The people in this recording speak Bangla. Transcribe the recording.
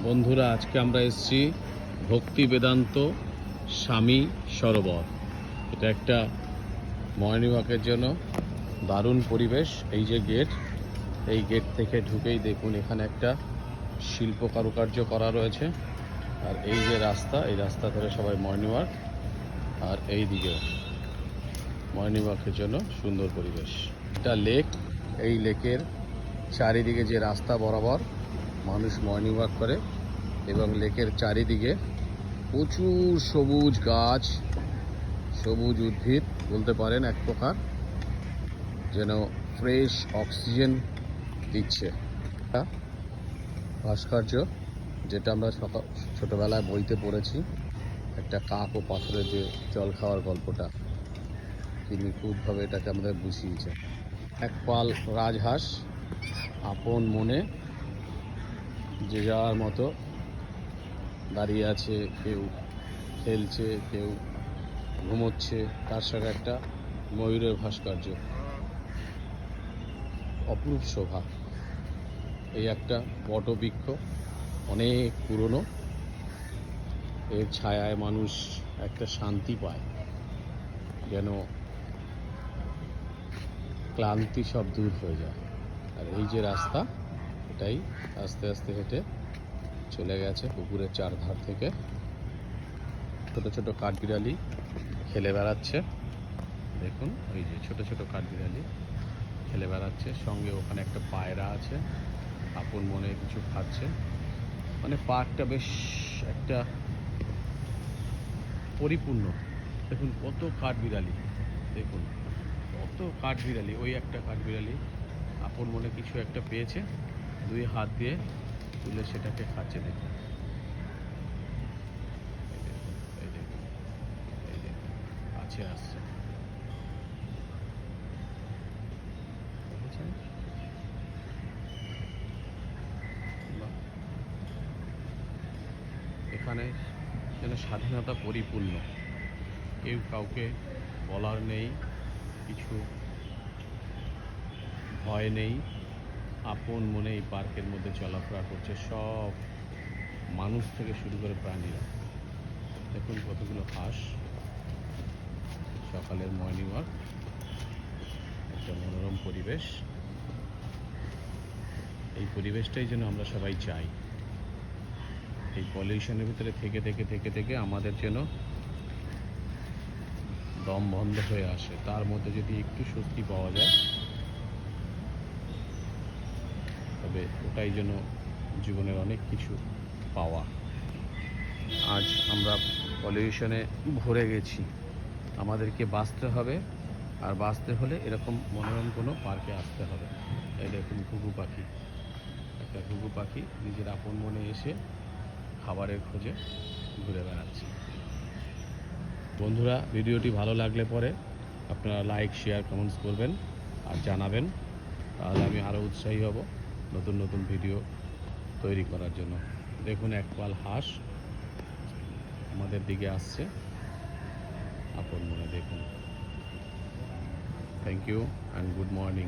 বন্ধুরা, আজকে আমরা এসেছি ভক্তি বেদান্ত স্বামী সরোবর। এটা একটা মর্নিং ওয়াকের জন্য দারুণ পরিবেশ। এই যে গেট, এই গেট থেকে ঢুকেই দেখুন এখানে একটা শিল্প কারুকার্য করা রয়েছে। আর এই যে রাস্তা, এই রাস্তা ধরে সবাই মর্নিং ওয়াক। আর এই দিকেও মর্নিং ওয়াকের জন্য সুন্দর পরিবেশ। এটা লেক, এই লেকের চারিদিকে যে রাস্তা বরাবর মানুষ মর্নিং ওয়াক করে এবং লেকের চারিদিকে প্রচুর সবুজ গাছ, সবুজ উদ্ভিদ বলতে পারেন এক প্রকার, যেন ফ্রেশ অক্সিজেন দিচ্ছে। ভাস্কর্য, যেটা আমরা ছোটোবেলায় বইতে পড়েছি, একটা কাক ও পাথরের যে জল খাওয়ার গল্পটা, কি নিখুঁতভাবে এটাকে আমাদের বুঝিয়েছে। এক পাল রাজহাঁস আপন মনে যে যার মতো দাঁড়িয়ে আছে, কেউ খেলছে, কেউ ঘুমোচ্ছে, তার সঙ্গে একটা ময়ূরের ভাস্কর্য, অপরূপ শোভা। এই একটা বটবৃক্ষ, অনেক পুরনো, এর ছায়ায় মানুষ একটা শান্তি পায়, যেন ক্লান্তি সব দূর হয়ে যায়। আর এই যে রাস্তা, এটাই আস্তে আস্তে হেঁটে চলে গেছে পুকুরের চারধার থেকে। ছোট ছোট কাঠবিড়ালি খেলে বেড়াচ্ছে, দেখুন ওই যে ছোট ছোট কাঠবিড়ালি খেলে বেড়াচ্ছে। সঙ্গে ওখানে একটা পায়রা আছে, আপন মনে কিছু খাচ্ছে। মানে পার্কটা বেশ একটা পরিপূর্ণ। দেখুন কত কাঠবিড়ালি, দেখুন কত কাঠবিড়ালি। ওই একটা কাঠবিড়ালি আপন মনে কিছু একটা পেয়েছে, দুই হাত দিয়ে তুলে সেটাকে খাচ্ছে। দেখুন কাছে আসছে, এখানে যেন স্বাধীনতা পরিপূর্ণ, কেউ কাউকে বলার নেই, কিছু ভয় নেই, আপন মনে এই পার্কের মধ্যে চলাফেরা করছে সব মানুষ থেকে শুরু করে প্রাণীরা। দেখুন কতগুলো হাঁস, সকালের মর্নিং ওয়াক, একটা মনোরম পরিবেশ। এই পরিবেশটাই যেন আমরা সবাই চাই। এই পলিউশনের ভিতরে থেকে থেকে থেকে থেকে আমাদের যেন দম বন্ধ হয়ে আসে, তার মধ্যে যদি একটু স্বস্তি পাওয়া যায়, তবে ওটাই যেন জীবনের অনেক কিছু পাওয়া। আজ আমরা পলিউশনে ভরে গেছি, আমাদেরকে বাঁচতে হবে। আর বাঁচতে হলে এরকম মনোরম কোনো পার্কে আসতে হবে। এই দেখুন ঘুঘু পাখি, একটা ঘুঘু পাখি নিজের আপন মনে এসে খাবারের খোঁজে ঘুরে বেড়াচ্ছে। বন্ধুরা, ভিডিওটি ভালো লাগলে পরে আপনারা লাইক, শেয়ার, কমেন্টস করবেন আর জানাবেন, তাহলে আমি আরও উৎসাহী হব নতুন নতুন ভিডিও তৈরি করার জন্য। দেখুন এক পাল হাঁস আমাদের দিকে আসছে আপন মনে, দেখুন। Thank you and good morning.